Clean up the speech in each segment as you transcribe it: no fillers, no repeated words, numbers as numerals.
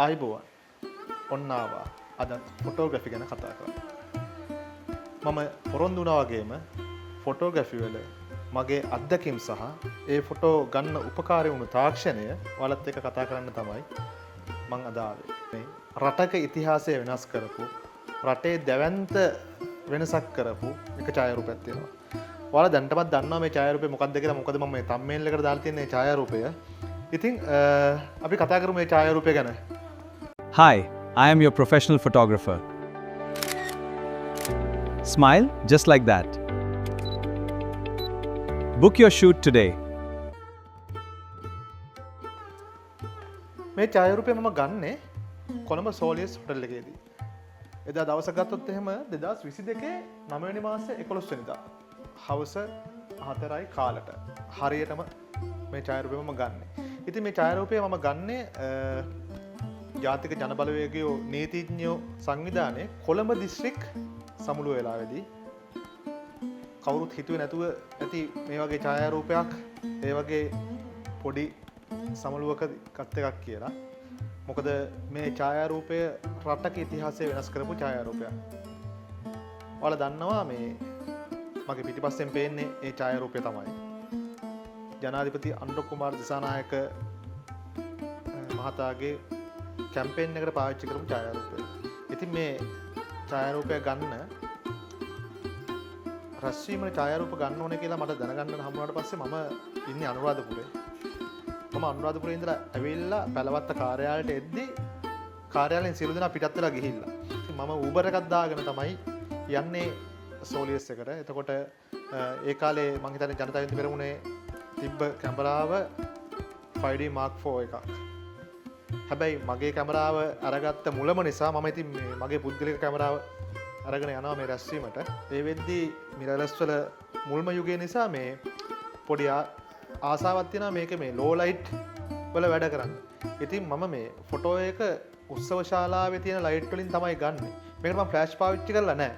ආයිබෝවන් ඔන්න ආවා අද ෆොටෝග්‍රැෆි ගැන කතා කරන්න. මම පොරොන්දු වුණා වගේම ෆොටෝග්‍රැෆි වල මගේ අත්දැකීම් සහ ඒ ෆොටෝ ගන්න උපකාරී වුණු තාක්ෂණය ඔයාලත් එක්ක කතා කරන්න තමයි මම අද ආවේ. මේ රටක ඉතිහාසය වෙනස් කරපු රටේ දැවැන්ත වෙනසක් කරපු එක ඡායාරූපයක් තියෙනවා. ඔයාලා දැනටමත් දන්නවා මේ ඡායාරූපය මොකක්ද කියලා. මොකද මම මේ තම්බ්නේල් එකට දාලා තියෙන මේ ඡායාරූපය. ඉතින් අපි කතා කරමු මේ ඡායාරූපය ගැන. Hi, I am your professional photographer. Smile just like that. Book your shoot today. මේ ඡායාරූපය මම ගන්නේ කොළඹ සෝලියස් හොටල් එකේදී. එදා දවසක් ගත්තොත් එහෙම 2022 9 වෙනි මාසේ 11 වෙනිදා හවස 4යි කාලට හරියටම මේ ඡායාරූපය මම ගන්නේ. ඉතින් මේ ඡායාරූපය මම ගන්නේ ජාතික ජනබලවේගයේ නීතිඥයෝ සංවිධානයේ කොළඹ දිස්ත්‍රික් සමුළුව වෙලාවේදී කවුරුත් හිතුවේ නැතුව ඇති මේ වගේ ඡායාරූපයක් ඒ වගේ පොඩි සමුළුවක ගත් එකක් කියලා. මොකද මේ ඡායාරූපය රටක ඉතිහාසය වෙනස් කරපු ඡායාරූපයක්. ඔයාලා දන්නවා මේ මගේ පිටිපස්සෙන් පේන්නේ ඒ ඡායාරූපය තමයි. ජනාධිපති අනුර කුමාර දිසානායක මහතාගේ කැම්පේන් එකට පාවිච්චි කරපු ඡායාරූපය. ඉතින් මේ ඡායාරූපය ගන්න රැස්වීමේ ඡායාරූප ගන්න ඕනේ කියලා මට දැනගන්න හම්බුනාට පස්සේ මම ඉන්නේ අනුරාධපුරේ. මම අනුරාධපුරේ ඉඳලා ඇවිල්ලා පැලවත්ත කාර්යාලයට එද්දි කාර්යාලයෙන් සියලු දෙනා පිටත් වෙලා ගිහිල්ලා. ඉතින් මම Uber එකක් දාගෙන තමයි යන්නේ සෝලියස් එකට. එතකොට ඒ කාලේ මං හිතන්නේ ජනතා විමුක්ති පෙරමුණේ තිබ්බ කැමරාව 5D Mark IV එකක්. හැබැයි මගේ කැමරාව අරගත්ත මුලම නිසා මම ඉතින් මගේ පුද්ගලික කැමරාව අරගෙන යනවා මේ රැස්වීමට. ඒ වෙද්දී මිරර්ලස් වල මුල්ම යුගයේ නිසා මේ පොඩි ආසාවක් තියෙනවා මේක මේ ලෝ ලයිට් වල වැඩ කරන්න. ඉතින් මම මේ ෆොටෝ එක උත්සව ශාලාවේ තියෙන ලයිට් වලින් තමයි ගන්නෙ. මේකට මම ෆ්ලෑෂ් පාවිච්චි කරලා නැහැ.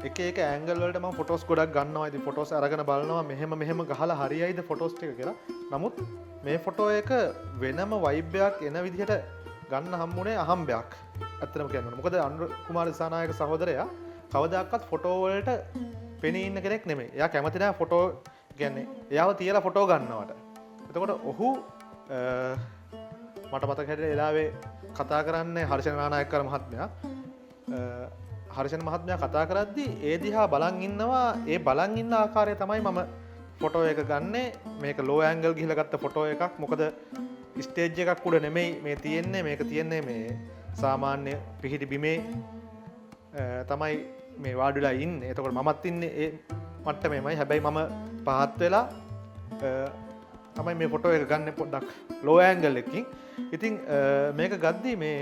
එක එක ඇන්ගල් වලට මම ෆොටෝස් ගොඩක් ගන්නවා. ඉතින් ෆොටෝස් අරගෙන බලනවා මෙහෙම ගහලා හරියයිද ෆොටෝස් ටික කියලා. නමුත් මේ ෆොටෝ එක වෙනම වයිබ් එකක් එන විදිහට ගන්න හම්බුනේ අහම්බයක්. ඇත්තටම කියනවා. මොකද අනුර කුමාර දිසානායක සහෝදරයා කවදාකවත් ෆොටෝ වලට පෙනී ඉන්න කෙනෙක් නෙමෙයි. එයා කැමති නැහැ ෆොටෝ කියන්නේ එයාව තියලා ෆොටෝ ගන්නවට. එතකොට ඔහු මට මතක හැටියට එලාවේ කතා කරන්නේ හර්ෂණ නානායකකර මහත්මයා. හර්ෂණ මහත්මයා කතා කරද්දී ඒ දිහා බලන් ඉන්නවා. ඒ බලන් ඉන්න ආකාරය තමයි මම ෆොටෝ එක ගන්නේ. මේක ලෝ ඇන්ගල් ගිහලා ගත්ත ෆොටෝ එකක්. මොකද ස්ටේජ් එකක් උඩ නෙමෙයි මේ තියෙන්නේ. මේක තියෙන්නේ මේ සාමාන්‍ය පිහිටි බිමේ තමයි මේ වාඩිලා ඉන්නේ. එතකොට මමත් ඉන්නේ ඒ මට්ටමේමයි. හැබැයි මම පහත් වෙලා තමයි මේ ෆොටෝ එක ගන්න පොඩ්ඩක් ලෝ ඇන්ගල් එකකින්. ඉතින් මේක ගද්දී මේ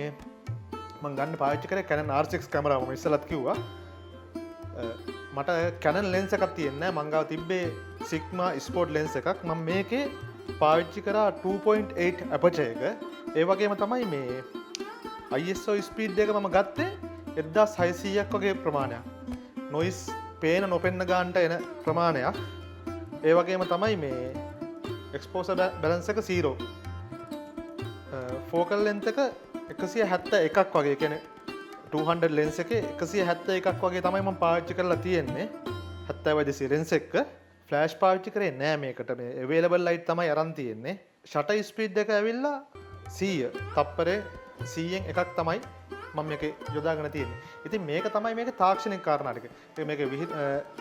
මම ගන්න පාවිච්චි කරේ Canon R6 කැමරාව. මම ඉස්සෙල්ලත් කිව්වා මට Canon lens එකක් තියෙන්නේ නැහැ. මං ගාව තිබ්බේ Sigma Sport lens එකක්. මම මේකේ පාවිච්චි කරා 2.8 aperture එක. ඒ වගේම තමයි මේ ISO speed එක මම ගත්තේ 1600ක් වගේ ප්‍රමාණයක්. noise පේන නොපෙන්න ගන්නට එන ප්‍රමාණයක්. ඒ වගේම තමයි මේ exposure balance එක 0. focal length එක 171ක් වගේ. කියන්නේ 200 lens එකේ 171ක් වගේ තමයි මම පාවිච්චි කරලා තියෙන්නේ. 70 lens එක ෆ්ලෑෂ් පාවිච්චි කරේ නෑ මේකට. මේ available light තමයි අරන් තියෙන්නේ. shutter speed එක ඇවිල්ලා 100. තප්පරේ 100න් එකක් තමයි මම මේක යොදාගෙන තියෙන්නේ. ඉතින් මේක තමයි මේකේ තාක්ෂණික කාරණා ටික. මේක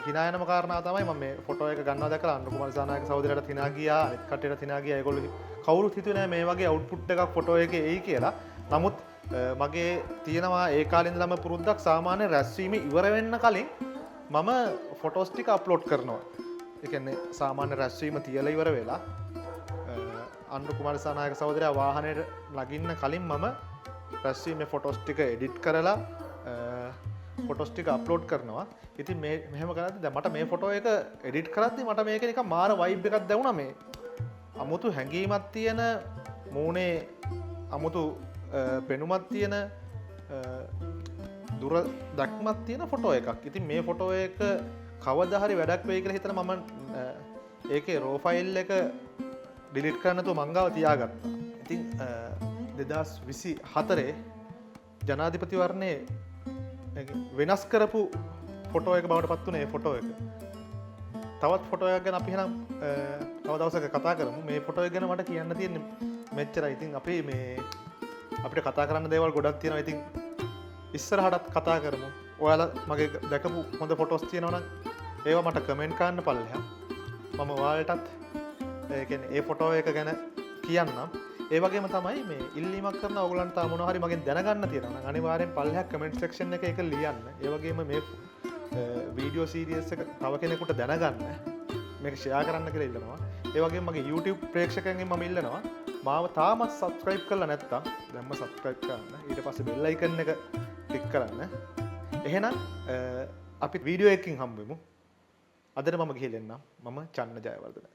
hina යනම කාරණා තමයි මම මේ ෆොටෝ එක ගන්නවා දැකලා අනුර කුමාර දිසානායක සහෝදරයාට hina ගියා. අනිත් කට්ටියට hina ගියා. ඒගොල්ලෝ කවුරුත් හිතුවේ නෑ මේ වගේ අවුට්පුට් එකක් ෆොටෝ එකේ එයි කියලා. නමුත් මගේ තියෙනවා ඒ කාලේ ඉඳලම පුරුද්දක් සාමාන්‍ය රැස්වීම ඉවර වෙන්න කලින් මම ෆොටෝස් ටික අප්ලෝඩ් කරනවා. ඒ කියන්නේ සාමාන්‍ය රැස්වීම තියලා ඉවර වෙලා අනුර කුමාර දිසානායක සහෝදරයා වාහනේට නගින්න කලින් මම රැස්වීමේ ෆොටෝස් ටික එඩිට් කරලා ෆොටෝස් ටික අප්ලෝඩ් කරනවා. ඉතින් මේ මෙහෙම කරද්දි දැන් මට මේ ෆොටෝ එක එඩිට් කරද්දි මට මේක නිකන් මාර වයිබ් එකක් දැනුණා. මේ අමුතු හැඟීමක් තියෙන මූණේ අමුතු පෙනුමක් තියෙන දුර දක්මක් තියෙන ෆොටෝ එකක්. ඉතින් මේ ෆොටෝ එක කවදා හරි වැඩක් වෙයි කියලා හිතලා මම ඒකේ රෝ ෆයිල් එක ඩිලීට් කරන්න නැතුව මං ගාව තියාගත්තා. ඉතින් 2024 ජනාධිපතිවරණයේ වෙනස් කරපු ෆොටෝ එක බවට පත් වුණේ ෆොටෝ එක. තවත් ෆොටෝ එකක් ගැන අපි එහෙනම් තව දවසක කතා කරමු. මේ ෆොටෝ එක ගැන මට කියන්න තියෙන්නේ මෙච්චරයි. ඉතින් අපි මේ අපිට කතා කරන්න දේවල් ගොඩක් තියෙනවා. ඉතින් ඉස්සරහටත් කතා කරමු. ඔයාලා මගේ දැකපු හොඳ ෆොටෝස් තියෙනවා නම් ඒවා මට කමෙන්ට් කරන්න පල්ලෙහා. මම ඔයාලටත් ඒ කියන්නේ ඒ ෆොටෝ එක ගැන කියන්නම්. ඒ වගේම තමයි මේ ඉල්ලීමක් කරන ඕගොල්ලන්ට තව මොනවා හරි මගෙන් දැනගන්න තියෙනවා නම් අනිවාර්යෙන් පල්ලෙහා කමෙන්ට් සෙක්ෂන් එකේ ඒක ලියන්න. ඒ වගේම මේ වීඩියෝ සීරීස් එක තව කෙනෙකුට දැනගන්න මේක ෂෙයා කරන්න කියලා ඉල්ලනවා. ඒ වගේම මගේ YouTube ප්‍රේක්ෂකයන්ගෙන් මම ඉල්ලනවා මාව තාමත් subscribe කරලා නැත්නම් දැන්ම subscribe කරන්න. ඊට පස්සේ bell icon එක ක්ලික් කරන්න. එහෙනම් අපි වීඩියෝ එකකින් හම්බෙමු. අදට මම ගිහින් එන්නම්. මම චන්න ජයවර්ධන.